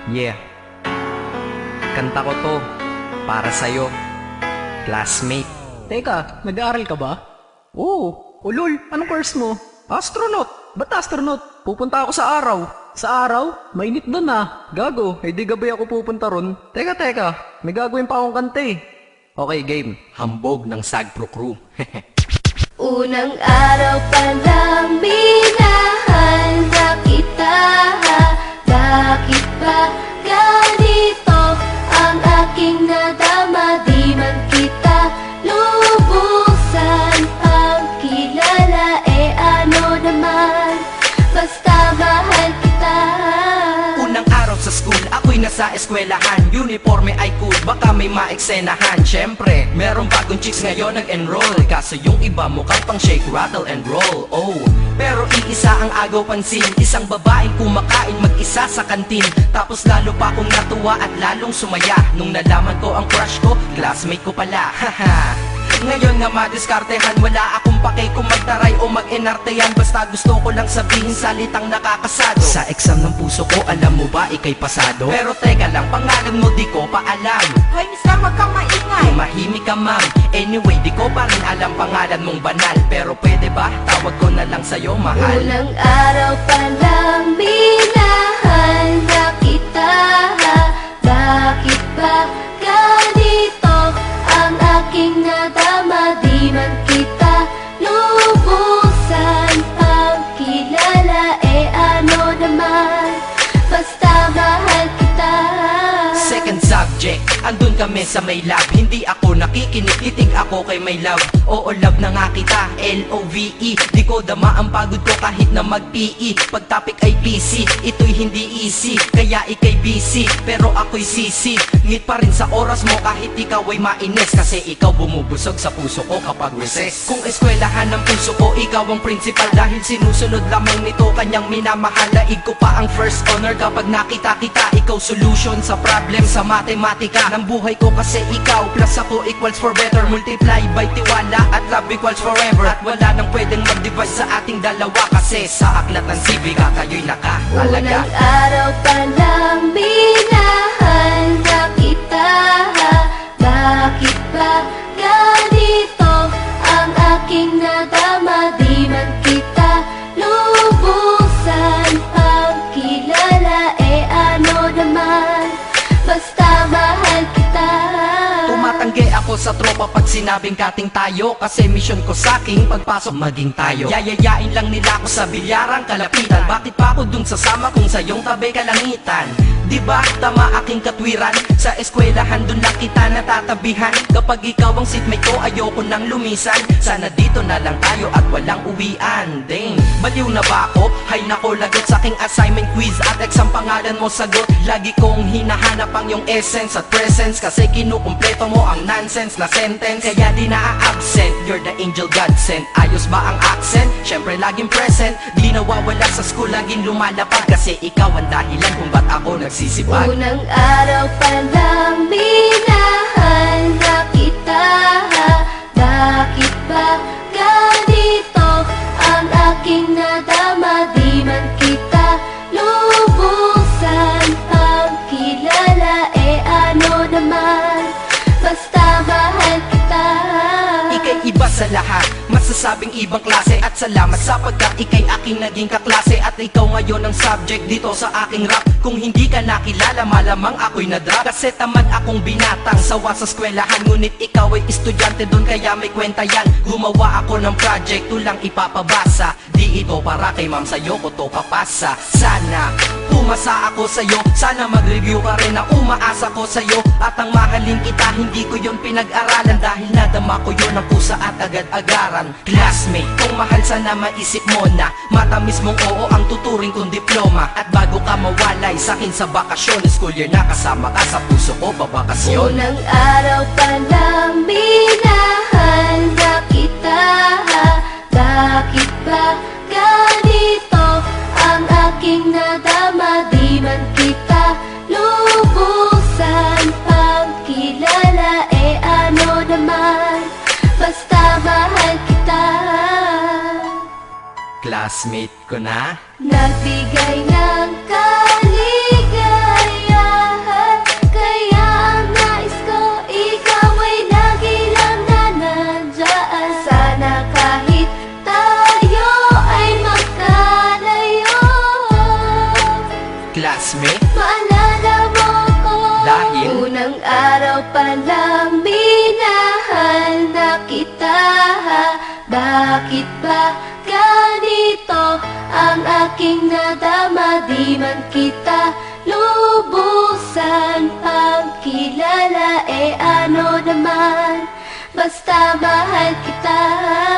Yeah, kanta ko to para sa'yo, classmate. Teka, nag-aaral ka ba? Oo. Lol, anong course mo? Astronaut. Ba't astronaut? Pupunta ako sa araw. Sa araw? Mainit doon ah. Gago, di gabi ako pupunta ron. Teka, may gagawin pa akong kanta eh. Okay, game. Hambog ng Sagpro Crew. Unang araw pa lang minahal na kita. Bakit ba ganito ang aking nadama? Di man kita lubusan ang kilala. Ano naman, basta mahal kita. Unang araw sa school, ako'y nasa eskwelahan. Uniforme ay cool, baka may maeksenahan. Syempre, merong bagong chicks ngayon nag-enroll. Kaso yung iba mukhang pang shake, rattle and roll. Oh, pero iisa ang agaw pansin. Isang babaeng kumakain mag-isa sa kantin. Tapos lalo pa akong natuwa at lalong sumaya nung nalaman ko ang crush ko, classmate ko pala. Haha. Ngayon nga madiskartehan, wala akong pake kung magtaray o mag-enartehan. Basta gusto ko lang sabihin salitang nakakasado. Sa exam ng puso ko, alam mo ba ikay pasado? Pero teka lang, pangalan mo di ko pa alam. Hoy, mister, wag kang maingay. Tumahimik ka ma'am. Anyway, di ko pa rin alam pangalan mong banal. Pero pwede ba, tawag ko na lang sa'yo mahal. Unang araw pa lang minahal na kita. Bakit ba ganito ang aking nadama? Di man kita lubusan ang kilala. Ano naman, basta mahal kita. Second subject, andun kami sa may lab. Hindi ako nakikinig, titig ako kay may love. Oo, love na nga kita, L-O-V-E. Di ko dama ang pagod ko kahit na mag-PE. Pag topic ay PC, ito'y hindi easy. Kaya ikay busy, pero ako'y sisi. Ngit pa rin sa oras mo kahit ikaw ay mainis. Kasi ikaw bumubusog sa puso ko kapag recess. Kung eskwelahan ng puso ko, ikaw ang principal. Dahil sinusunod lamang nito kanyang minamahal. Laig ko pa ang first honor kapag nakita kita. Ikaw solution sa problem sa matematika ng buhay ko, kasi ikaw plus ako equals for better. Multiply by tiwala at love equals forever. At wala nang pwedeng mag-divide sa ating dalawa, kasi sa aklat ng sibika kayo'y nakahalaga. Unang araw pa lang minahal na kita. Bakit ba ganito ang aking nadama? Di man kita lubusan ang kilala. Ano naman, basta mahal kita. Tumatanggi ako sa tropa pag sinabing kating tayo, kasi mission ko sa aking pagpasok maging tayo. Yayayain lang nila ako sa bilyarang kalapitan. Bakit pa ako dun sasama kung sa iyong tabi kalangitan? Diba tama aking katwiran? Sa eskwelahan dun lang kita natatabihan. Kapag ikaw ang seatmate ko, ayoko nang lumisan. Sana dito na lang tayo at walang uwian. Dang, baliw na ba ako? Hay nako, lagot sa aking assignment quiz at exam pangalan mo sagot. Lagi kong hinahanap ang iyong essence at presence, kasi kinukumpleto mo ang nonsense na sentence. Kaya di na-absent, you're the angel God sent. Ayos ba ang accent? Syempre laging present. Di nawawala sa school, laging lumalapag, kasi ikaw ang dahilan kung ba't ako nagsisipag. Unang araw pa lang minahal na kita. Bakit ba ganito ang aking nadama? Di man kita lubusan ang kilala. Ano naman, basta mahal kita. Ika'y iba sa lahat, masasabing ibang klase. At salamat sapagkat ika'y aking naging kaklase. At ikaw ngayon ang subject dito sa aking rap. Kung hindi ka nakilala, malamang ako'y na-drop. Kasi tamad akong binatang sawa sa eskwelahan. Ngunit ikaw ay estudyante doon, kaya may kwenta yan. Gumawa ako ng project, tulang ipapabasa. Di ito para kay ma'am, sa'yo ko to papasa. Sana pumasa ako sa'yo, sana mag-review ka rin na umaasa ko sa'yo. At ang mahalin kita, hindi ko yun pinag-aralan. Dahil nadama ko yun ang pusa at agad-agaran. Classmate, kung mahal sana maisip mo na matamis mong oo ang tuturing kong diploma. At bago ka mawalay sa'kin sa bakasyon, school year na kasama ka sa puso ko babakasyon. Unang araw pa lang minahal na kita. Bakit ba ganito ang aking nadama? Di man kita lubusan ang kilala. Ano naman, basta mahal kita. Classmate ko na. Nagbigay ng kaligaya palang minahal na kita. Bakit ba ganito ang aking nadama? Di man kita lubusan pagkilala, ano naman, basta mahal kita.